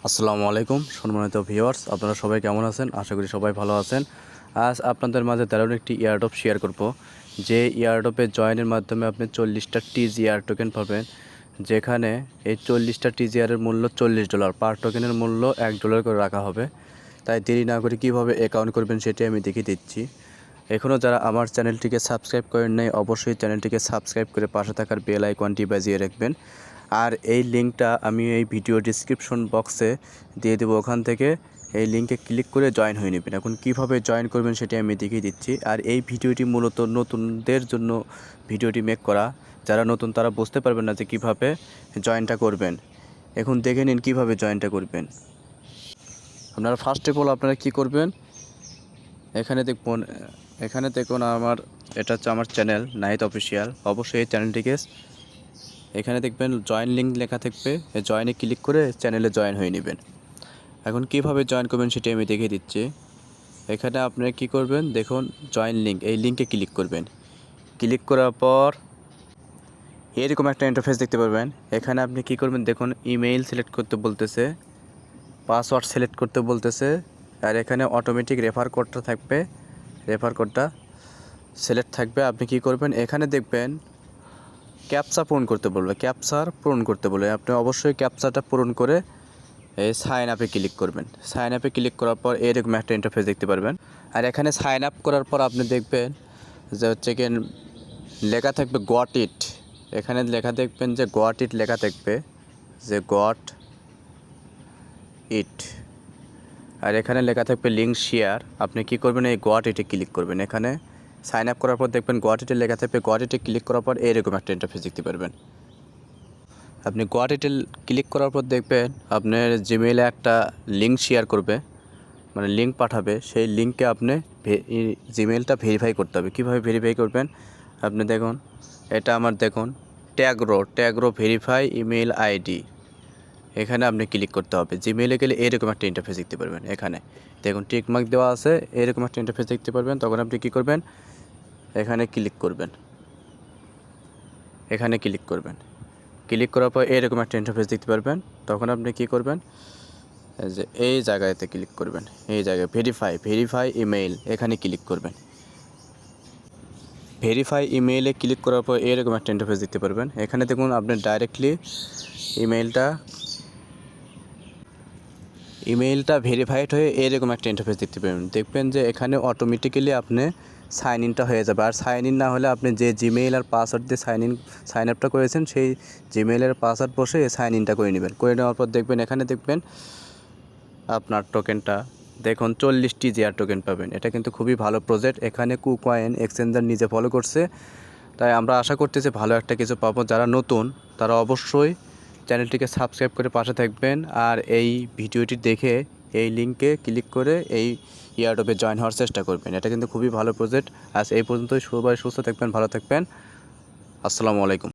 আসসালামু আলাইকুম সম্মানিত ভিউয়ার্স, আপনারা সবাই কেমন আছেন? আশা করি সবাই ভালো আছেন। আজ আপনাদের মাঝে দারুণ একটি এয়ারড্রপ শেয়ার করব। যে এয়ারড্রপে জয়েনের মাধ্যমে আপনি 40টা টিজিআর টোকেন পাবেন, যেখানে এই 40টা টিজিআরের মূল্য $40, পার টোকেনের মূল্য $1 করে রাখা হবে। তাই দেরি না করে কীভাবে অ্যাকাউন্ট করবেন সেটি আমি দেখিয়ে দিচ্ছি। এখনও যারা আমার চ্যানেলটিকে সাবস্ক্রাইব করেন নাই, অবশ্যই চ্যানেলটিকে সাবস্ক্রাইব করে পাশে থাকার বেল আইকনটি বাজিয়ে রাখবেন। আর এই লিঙ্কটা আমি এই ভিডিও ডিসক্রিপশন বক্সে দিয়ে দেবো, ওখান থেকে এই লিঙ্কে ক্লিক করে জয়েন হয়ে নেবেন। এখন কিভাবে জয়েন করবেন সেটি আমি দেখিয়ে দিচ্ছি। আর এই ভিডিওটি মূলত নতুনদের জন্য ভিডিওটি মেক করা। যারা নতুন তারা বুঝতে পারবেন না যে কীভাবে জয়েনটা করবেন। এখন দেখে নিন কীভাবে জয়েনটা করবেন। আপনারা ফার্স্ট অফ অল আপনারা কী করবেন, এখানে দেখুন এটা হচ্ছে আমার চ্যানেল নাহিদ অফিসিয়াল। অবশ্যই এই চ্যানেলটিকে এখানে দেখবেন জয়েন লিঙ্ক লেখা থাকবে, এই জয়েনে ক্লিক করে চ্যানেলে জয়েন হয়ে নেবেন। এখন কিভাবে জয়েন করবেন সেটি আমি দেখিয়ে দিচ্ছি। এখানে আপনারা কি করবেন, দেখুন জয়েন লিঙ্ক, এই লিঙ্কে ক্লিক করবেন। ক্লিক করার পর এরকম একটা ইন্টারফেস দেখতে পারবেন। এখানে আপনি কি করবেন, দেখুন ইমেইল সিলেক্ট করতে বলতেছে, পাসওয়ার্ড সিলেক্ট করতে বলতেছে, আর এখানে অটোমেটিক রেফার কোডটা থাকবে, রেফার কোডটা সিলেক্ট থাকবে। আপনি কি করবেন, এখানে দেখবেন ক্যাপচা পূরণ করতে বলবে, আপনি অবশ্যই ক্যাপচাটা পূরণ করে এই সাইন আপে ক্লিক করবেন। সাইন আপে ক্লিক করার পর এরকম একটা ইন্টারফেস দেখতে পারবেন। আর এখানে সাইন আপ করার পর আপনি দেখবেন যে হচ্ছে কি লেখা থাকবে গট ইট। এখানে লেখা দেখবেন যে গট ইট লেখা থাকবে, যে গট ইট। আর এখানে লেখা থাকবে লিঙ্ক শেয়ার। আপনি কি করবেন, এই গট ইটে ক্লিক করবেন। এখানে সাইন আপ করার পর দেখবেন গট ইটে লেখা থাকবে, গট ইটে ক্লিক করার পর এরকম একটা ইন্টারফেস দেখতে পারবেন। আপনি গট ইটে ক্লিক করার পর দেখবেন আপনার জিমেইলে একটা লিঙ্ক শেয়ার করবে, মানে লিঙ্ক পাঠাবে। সেই লিঙ্কে আপনি জিমেইলটা ভেরিফাই করতে হবে। কীভাবে ভেরিফাই করবেন, আপনি দেখুন এটা আমার দেখুন ট্যাগ্রো ভেরিফাই ইমেইল আইডি, এখানে আপনি ক্লিক করতে হবে। জিমেইলে গেলে এরকম একটা ইন্টারফেস দেখতে পারবেন। এখানে দেখুন টিকমার্ক দেওয়া আছে, এরকম একটা ইন্টারফেস দেখতে পারবেন। তখন আপনি কী করবেন, এখানে ক্লিক করবেন। ক্লিক করার পর এরকম একটা ইন্টারফেস দেখতে পারবেন। তখন আপনি কি করবেন, যে এই জায়গাতে ক্লিক করবেন, এই জায়গায় ভেরিফাই ইমেইল, এখানে ক্লিক করবেন। ভেরিফাই ইমেইলে ক্লিক করার পর এরকম একটা ইন্টারফেস দেখতে পারবেন। এখানে দেখুন আপনি ডাইরেক্টলি ইমেইলটা ভেরিফাইড হয়ে এরকম একটা ইন্টারফেস দেখতে পাবেন। দেখবেন যে এখানে অটোমেটিক্যালি আপনি সাইন ইনটা হয়ে যাবে। আর সাইন ইন না হলে আপনি যে জিমেইল আর পাসওয়ার্ড দিয়ে সাইন আপটা করেছেন, সেই জিমেইলের পাসওয়ার্ড বসে সাইন ইনটা করে নেবেন। করে নেওয়ার পর দেখবেন এখানে দেখবেন আপনার টোকেনটা দেখুন 40 টিজিআর টোকেন পাবেন। এটা কিন্তু খুবই ভালো প্রজেক্ট। এখানে কুকয়েন এক্সচেঞ্জার নিজে ফলো করছে, তাই আমরা আশা করতেছি ভালো একটা কিছু পাবো। যারা নতুন তারা অবশ্যই চ্যানেলটিকে সাবস্ক্রাইব করে পাশে থাকবেন। আর এই ভিডিওটি দেখে এই লিঙ্কে ক্লিক করে এই এয়ারড্রপে জয়েন হওয়ার চেষ্টা করবেন। এটা কিন্তু খুবই ভালো প্রজেক্ট। আজ এই পর্যন্তই। সবাই সুস্থ থাকবেন, ভালো থাকবেন। আসসালামু আলাইকুম।